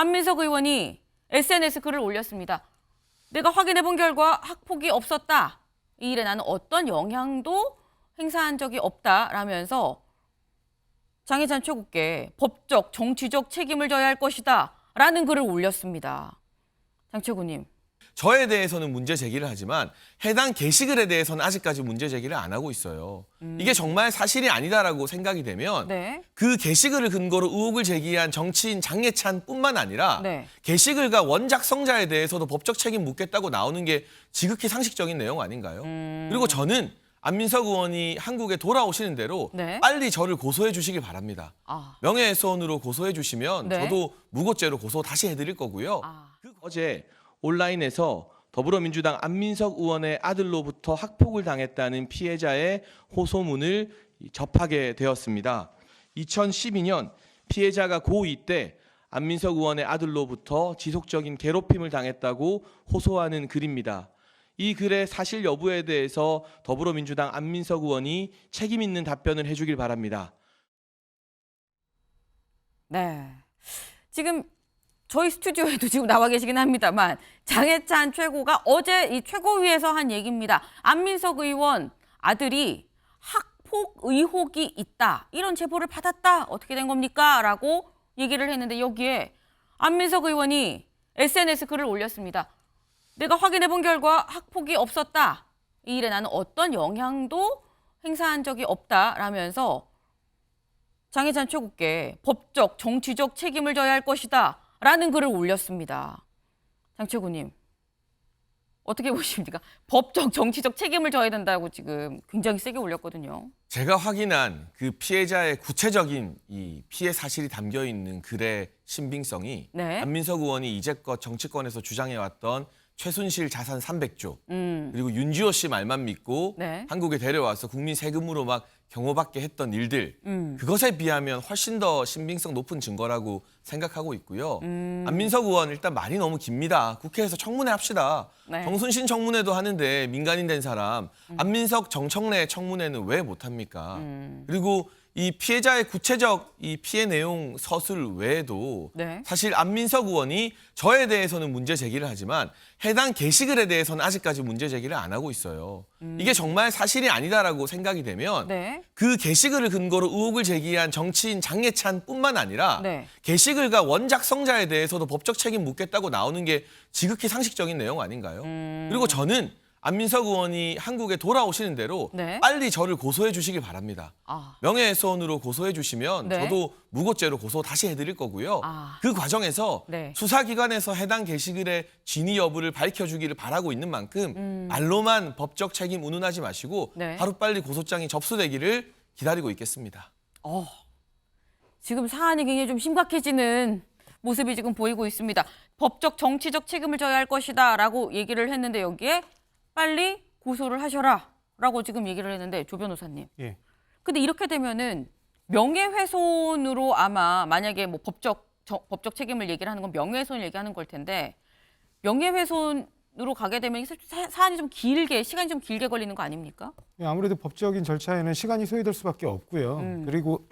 안민석 의원이 SNS 글을 올렸습니다. 내가 확인해본 결과 학폭이 없었다. 이 일에 나는 어떤 영향도 행사한 적이 없다라면서 장해찬 최고께 법적, 정치적 책임을 져야 할 것이다 라는 글을 올렸습니다. 장 최고님. 저에 대해서는 문제 제기를 하지만 해당 게시글에 대해서는 아직까지 문제 제기를 안 하고 있어요. 이게 정말 사실이 아니다라고 생각이 되면 네. 그 게시글을 근거로 의혹을 제기한 정치인 장해찬뿐만 아니라 네. 게시글과 원작성자에 대해서도 법적 책임 묻겠다고 나오는 게 지극히 상식적인 내용 아닌가요? 그리고 저는 안민석 의원이 한국에 돌아오시는 대로 네. 빨리 저를 고소해 주시길 바랍니다. 명예훼손으로 고소해 주시면 네. 저도 무고죄로 고소 다시 해드릴 거고요. 어제 온라인에서 더불어민주당 안민석 의원의 아들로부터 학폭을 당했다는 피해자의 호소문을 접하게 되었습니다. 2012년 피해자가 고2 때 안민석 의원의 아들로부터 지속적인 괴롭힘을 당했다고 호소하는 글입니다. 이 글의 사실 여부에 대해서 더불어민주당 안민석 의원이 책임 있는 답변을 해주길 바랍니다. 네. 지금 저희 스튜디오에도 지금 나와 계시긴 합니다만 장해찬 최고가 어제 이 최고위에서 한 얘기입니다. 안민석 의원 아들이 학폭 의혹이 있다. 이런 제보를 받았다. 어떻게 된 겁니까? 라고 얘기를 했는데 여기에 안민석 의원이 SNS 글을 올렸습니다. 내가 확인해본 결과 학폭이 없었다. 이 일에 나는 어떤 영향도 행사한 적이 없다라면서 장해찬 최고께 법적, 정치적 책임을 져야 할 것이다. 라는 글을 올렸습니다. 장 최고님, 어떻게 보십니까? 법적, 정치적 책임을 져야 된다고 지금 굉장히 세게 올렸거든요. 제가 확인한 그 피해자의 구체적인 이 피해 사실이 담겨 있는 글의 신빙성이 네. 안민석 의원이 이제껏 정치권에서 주장해왔던 최순실 자산 300조 그리고 윤지호 씨 말만 믿고 네. 한국에 데려와서 국민 세금으로 막 경호받게 했던 일들 그것에 비하면 훨씬 더 신빙성 높은 증거라고 생각하고 있고요. 안민석 의원 일단 말이 너무 깁니다. 국회에서 청문회 합시다. 네. 정순신 청문회도 하는데 민간인 된 사람 안민석 정청래 청문회는 왜 못합니까? 그리고 이 피해자의 구체적 이 피해 내용 서술 외에도 네. 사실 안민석 의원이 저에 대해서는 문제 제기를 하지만 해당 게시글에 대해서는 아직까지 문제 제기를 안 하고 있어요. 이게 정말 사실이 아니다라고 생각이 되면 네. 그 게시글을 근거로 의혹을 제기한 정치인 장해찬뿐만 아니라 네. 게시글과 원작성자에 대해서도 법적 책임 묻겠다고 나오는 게 지극히 상식적인 내용 아닌가요? 그리고 저는 안민석 의원이 한국에 돌아오시는 대로 네. 빨리 저를 고소해 주시길 바랍니다. 명예훼손으로 고소해 주시면 네. 저도 무고죄로 고소 다시 해드릴 거고요. 그 과정에서 네. 수사기관에서 해당 게시글의 진위 여부를 밝혀주기를 바라고 있는 만큼 말로만 법적 책임 운운하지 마시고 네. 하루빨리 고소장이 접수되기를 기다리고 있겠습니다. 지금 사안이 굉장히 좀 심각해지는 모습이 지금 보이고 있습니다. 법적, 정치적 책임을 져야 할 것이다 라고 얘기를 했는데 여기에 빨리 고소를 하셔라 라고 지금 얘기를 했는데 조 변호사님. 예. 근데 이렇게 되면은 명예훼손으로 아마 만약에 뭐 법적 책임을 얘기를 하는 건 명예훼손을 얘기하는 걸 텐데 명예훼손으로 가게 되면 사안이 좀 길게, 시간이 좀 길게 걸리는 거 아닙니까? 예, 아무래도 법적인 절차에는 시간이 소요될 수밖에 없고요. 그리고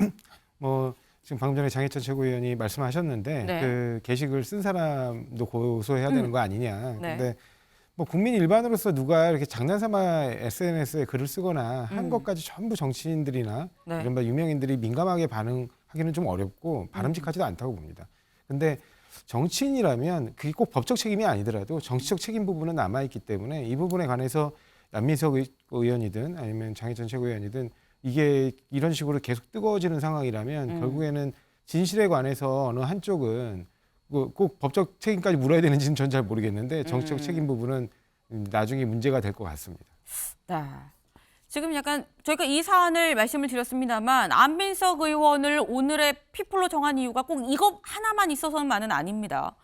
뭐 지금 방금 전에 장해찬 최고위원이 말씀하셨는데 네. 그 게시글 쓴 사람도 고소해야 되는 거 아니냐. 네. 근데 뭐 국민 일반으로서 누가 이렇게 장난삼아 SNS에 글을 쓰거나 한 것까지 전부 정치인들이나 네. 이른바 유명인들이 민감하게 반응하기는 좀 어렵고 바람직하지도 않다고 봅니다. 근데 정치인이라면 그게 꼭 법적 책임이 아니더라도 정치적 책임 부분은 남아있기 때문에 이 부분에 관해서 안민석 의원이든 아니면 장해찬 최고위원이든 이게 이런 식으로 계속 뜨거워지는 상황이라면 결국에는 진실에 관해서 어느 한쪽은 꼭 법적 책임까지 물어야 되는지는 전 잘 모르겠는데 정치적 책임 부분은 나중에 문제가 될 것 같습니다. 네. 지금 약간 저희가 이 사안을 말씀을 드렸습니다만 안민석 의원을 오늘의 피플로 정한 이유가 꼭 이거 하나만 있어서만은 아닙니다.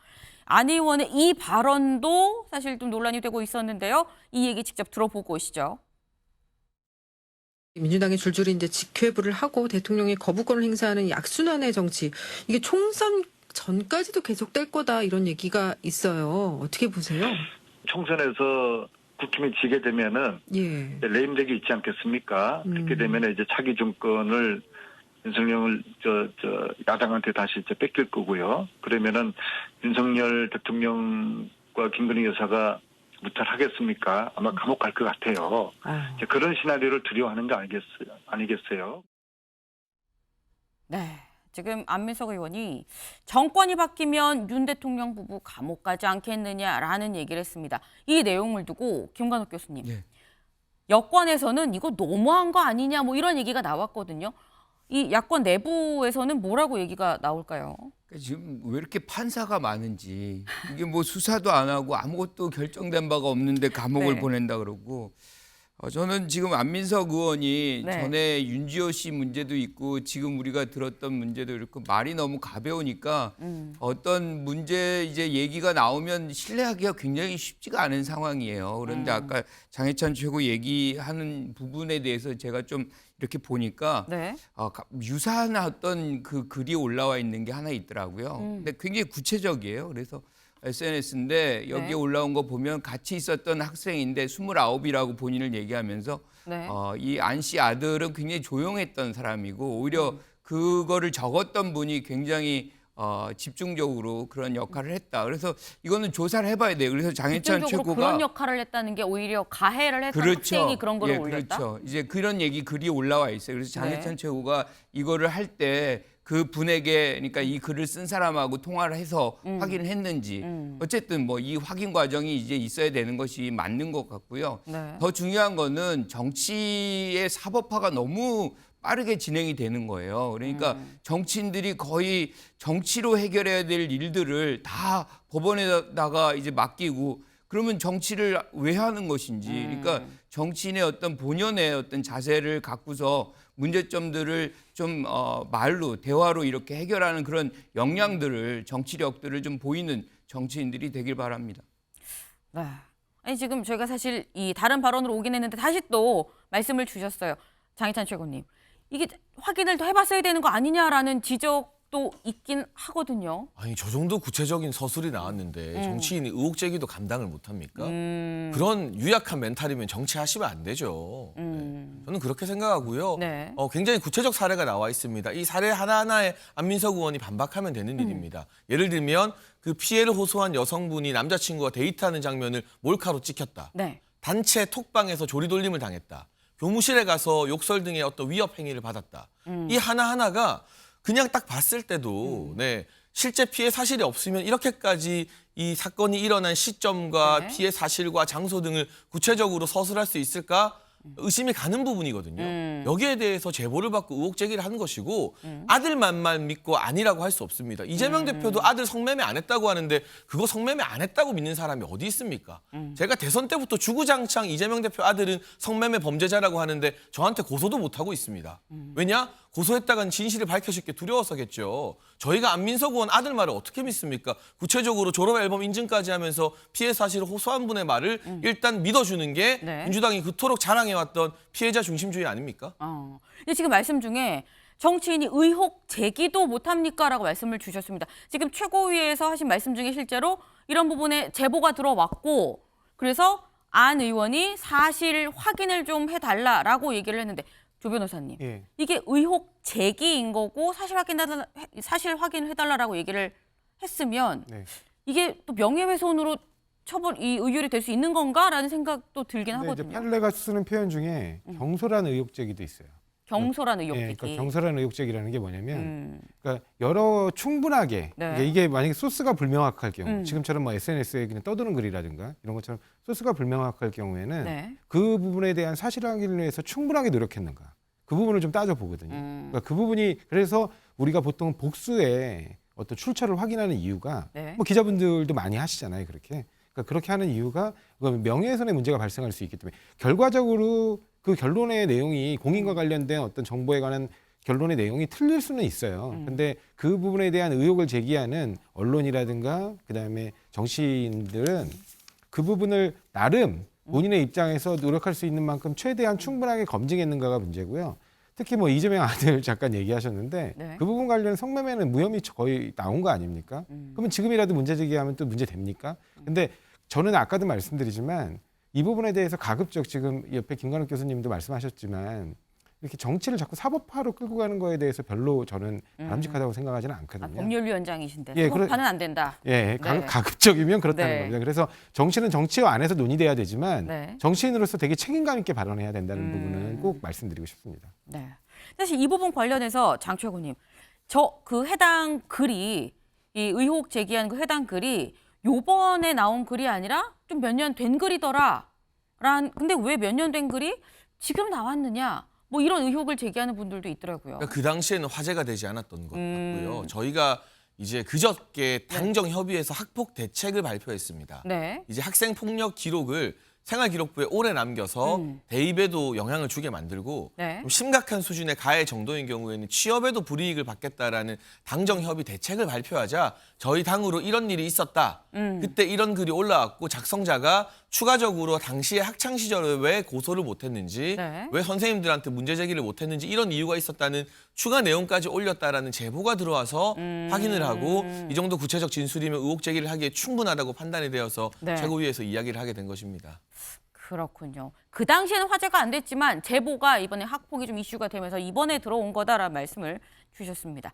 안 의원의 이 발언도 사실 좀 논란이 되고 있었는데요. 이 얘기 직접 들어보고 오시죠. 민주당이 줄줄이 이제 직회부를 하고 대통령이 거부권을 행사하는 약순환의 정치, 이게 총선 전까지도 계속될 거다 이런 얘기가 있어요. 어떻게 보세요? 총선에서 국힘이 지게 되면은 예. 레임덕이 있지 않겠습니까? 그렇게 되면 이제 차기 정권을 윤석열을 야당한테 다시 이제 뺏길 거고요. 그러면은 윤석열 대통령과 김건희 여사가 무탈하겠습니까? 아마 감옥 갈 것 같아요. 이제 그런 시나리오를 두려워하는 거 아니겠어요? 네. 지금 안민석 의원이 정권이 바뀌면 윤 대통령 부부 감옥 가지 않겠느냐라는 얘기를 했습니다. 이 내용을 두고 김관욱 교수님, 예. 여권에서는 이거 너무한 거 아니냐 뭐 이런 얘기가 나왔거든요. 이 야권 내부에서는 뭐라고 얘기가 나올까요? 그러니까 지금 왜 이렇게 판사가 많은지 이게 뭐 수사도 안 하고 아무것도 결정된 바가 없는데 감옥을 네. 보낸다 그러고 저는 지금 안민석 의원이 네. 전에 윤지호 씨 문제도 있고 지금 우리가 들었던 문제도 이렇고 말이 너무 가벼우니까 어떤 문제 이제 얘기가 나오면 신뢰하기가 굉장히 쉽지가 않은 상황이에요. 그런데 아까 장해찬 최고 얘기하는 부분에 대해서 제가 좀 이렇게 보니까 네. 유사한 어떤 그 글이 올라와 있는 게 하나 있더라고요. 근데 굉장히 구체적이에요. 그래서 SNS인데 여기에 네. 올라온 거 보면 같이 있었던 학생인데 29이라고 본인을 얘기하면서 네. 이 안 씨 아들은 굉장히 조용했던 사람이고 오히려 그거를 적었던 분이 굉장히 집중적으로 그런 역할을 했다. 그래서 이거는 조사를 해봐야 돼요. 그래서 장해찬 집중적으로 최고가 그런 역할을 했다는 게 오히려 가해를 했던 학생이 그런 걸 올렸다? 그렇죠. 이제 그런 얘기 글이 올라와 있어요. 그래서 장해찬 최고가 이거를 할 때 그 분에게 그러니까 이 글을 쓴 사람하고 통화를 해서 확인을 했는지 어쨌든 뭐 이 확인 과정이 이제 있어야 되는 것이 맞는 것 같고요. 네. 더 중요한 거는 정치의 사법화가 너무 빠르게 진행이 되는 거예요. 그러니까 정치인들이 거의 정치로 해결해야 될 일들을 다 법원에다가 이제 맡기고 그러면 정치를 왜 하는 것인지, 그러니까 정치인의 어떤 본연의 어떤 자세를 갖고서 문제점들을 좀 말로 대화로 이렇게 해결하는 그런 역량들을 정치력들을 좀 보이는 정치인들이 되길 바랍니다. 네. 아니 지금 저희가 사실 이 다른 발언으로 오긴 했는데 다시 또 말씀을 주셨어요. 장해찬 최고님. 이게 확인을 더 해봤어야 되는 거 아니냐라는 지적도 있긴 하거든요. 아니 저 정도 구체적인 서술이 나왔는데 정치인이 의혹 제기도 감당을 못합니까? 그런 유약한 멘탈이면 정치하시면 안 되죠. 네. 저는 그렇게 생각하고요. 네. 굉장히 구체적 사례가 나와 있습니다. 이 사례 하나하나에 안민석 의원이 반박하면 되는 일입니다. 예를 들면 그 피해를 호소한 여성분이 남자친구와 데이트하는 장면을 몰카로 찍혔다. 네. 단체 톡방에서 조리돌림을 당했다. 교무실에 가서 욕설 등의 어떤 위협 행위를 받았다. 이 하나하나가 그냥 딱 봤을 때도 네, 실제 피해 사실이 없으면 이렇게까지 이 사건이 일어난 시점과 네. 피해 사실과 장소 등을 구체적으로 서술할 수 있을까 의심이 가는 부분이거든요. 여기에 대해서 제보를 받고 의혹 제기를 하는 것이고 아들만만 믿고 아니라고 할 수 없습니다. 이재명 대표도 아들 성매매 안 했다고 하는데 그거 성매매 안 했다고 믿는 사람이 어디 있습니까? 제가 대선 때부터 주구장창 이재명 대표 아들은 성매매 범죄자라고 하는데 저한테 고소도 못하고 있습니다. 왜냐? 고소했다간 진실을 밝혀질 게 두려워서겠죠. 저희가 안민석 의원 아들 말을 어떻게 믿습니까? 구체적으로 졸업 앨범 인증까지 하면서 피해 사실을 호소한 분의 말을 일단 믿어주는 게 네. 민주당이 그토록 자랑해왔던 피해자 중심주의 아닙니까? 근데 지금 말씀 중에 정치인이 의혹 제기도 못합니까? 라고 말씀을 주셨습니다. 지금 최고위에서 하신 말씀 중에 실제로 이런 부분에 제보가 들어왔고 그래서 안 의원이 사실 확인을 좀 해달라라고 얘기를 했는데 조 변호사님, 예. 이게 의혹 제기인 거고 사실 확인을 해달라라고 얘기를 했으면 네. 이게 또 명예훼손으로 이 의율이 될 수 있는 건가라는 생각도 들긴 근데 이제 하거든요. 판례가 쓰는 표현 중에 경솔한 의혹 제기도 있어요. 경솔한 의혹 예, 제기. 그러니까 경솔한 의혹 제기라는 게 뭐냐면 그러니까 여러 충분하게 네. 그러니까 이게 만약에 소스가 불명확할 경우 지금처럼 뭐 SNS에 그냥 떠도는 글이라든가 이런 것처럼 소스가 불명확할 경우에는 네. 그 부분에 대한 사실 확인을 위해서 충분하게 노력했는가 그 부분을 좀 따져보거든요. 그러니까 그 부분이 그래서 우리가 보통 복수의 어떤 출처를 확인하는 이유가 네. 뭐 기자분들도 많이 하시잖아요. 그러니까 그렇게 하는 이유가 명예훼손의 문제가 발생할 수 있기 때문에 결과적으로 그 결론의 내용이 공인과 관련된 어떤 정보에 관한 결론의 내용이 틀릴 수는 있어요. 근데 그 부분에 대한 의혹을 제기하는 언론이라든가 그다음에 정치인들은 그 부분을 나름 본인의 입장에서 노력할 수 있는 만큼 최대한 충분하게 검증했는가가 문제고요. 특히 뭐 이재명 아들 잠깐 얘기하셨는데 네. 그 부분 관련 성매매는 무혐의 거의 나온 거 아닙니까? 그러면 지금이라도 문제 제기하면 또 문제 됩니까? 근데 저는 아까도 말씀드리지만 이 부분에 대해서 가급적 지금 옆에 김관욱 교수님도 말씀하셨지만 이렇게 정치를 자꾸 사법화로 끌고 가는 거에 대해서 별로 저는 바람직하다고 생각하지는 아, 않거든요. 법률위원장이신데 예, 사법화는 안 된다. 예, 네. 가급적이면 그렇다는 네. 겁니다. 그래서 정치는 정치와 안에서 논의돼야 되지만 네. 정치인으로서 되게 책임감 있게 발언해야 된다는 부분은 꼭 말씀드리고 싶습니다. 네. 사실 이 부분 관련해서 장 최고님, 저 그 해당 글이 이 의혹 제기한 그 해당 글이 요번에 나온 글이 아니라 좀 몇 년 된 글이더라. 근데 왜 몇 년 된 글이 지금 나왔느냐? 뭐 이런 의혹을 제기하는 분들도 있더라고요. 그러니까 그 당시에는 화제가 되지 않았던 것 같고요. 저희가 이제 그저께 당정협의회에서 학폭 대책을 발표했습니다. 네. 이제 학생 폭력 기록을 생활기록부에 오래 남겨서 대입에도 영향을 주게 만들고 네. 좀 심각한 수준의 가해 정도인 경우에는 취업에도 불이익을 받겠다라는 당정협의 대책을 발표하자 저희 당으로 이런 일이 있었다. 그때 이런 글이 올라왔고 작성자가 추가적으로 당시에 학창 시절에 왜 고소를 못했는지 네. 왜 선생님들한테 문제 제기를 못했는지 이런 이유가 있었다는 추가 내용까지 올렸다라는 제보가 들어와서 확인을 하고 이 정도 구체적 진술이면 의혹 제기를 하기에 충분하다고 판단이 되어서 네. 최고위에서 이야기를 하게 된 것입니다. 그렇군요. 그 당시에는 화제가 안 됐지만 제보가 이번에 학폭이 좀 이슈가 되면서 이번에 들어온 거다라는 말씀을 주셨습니다.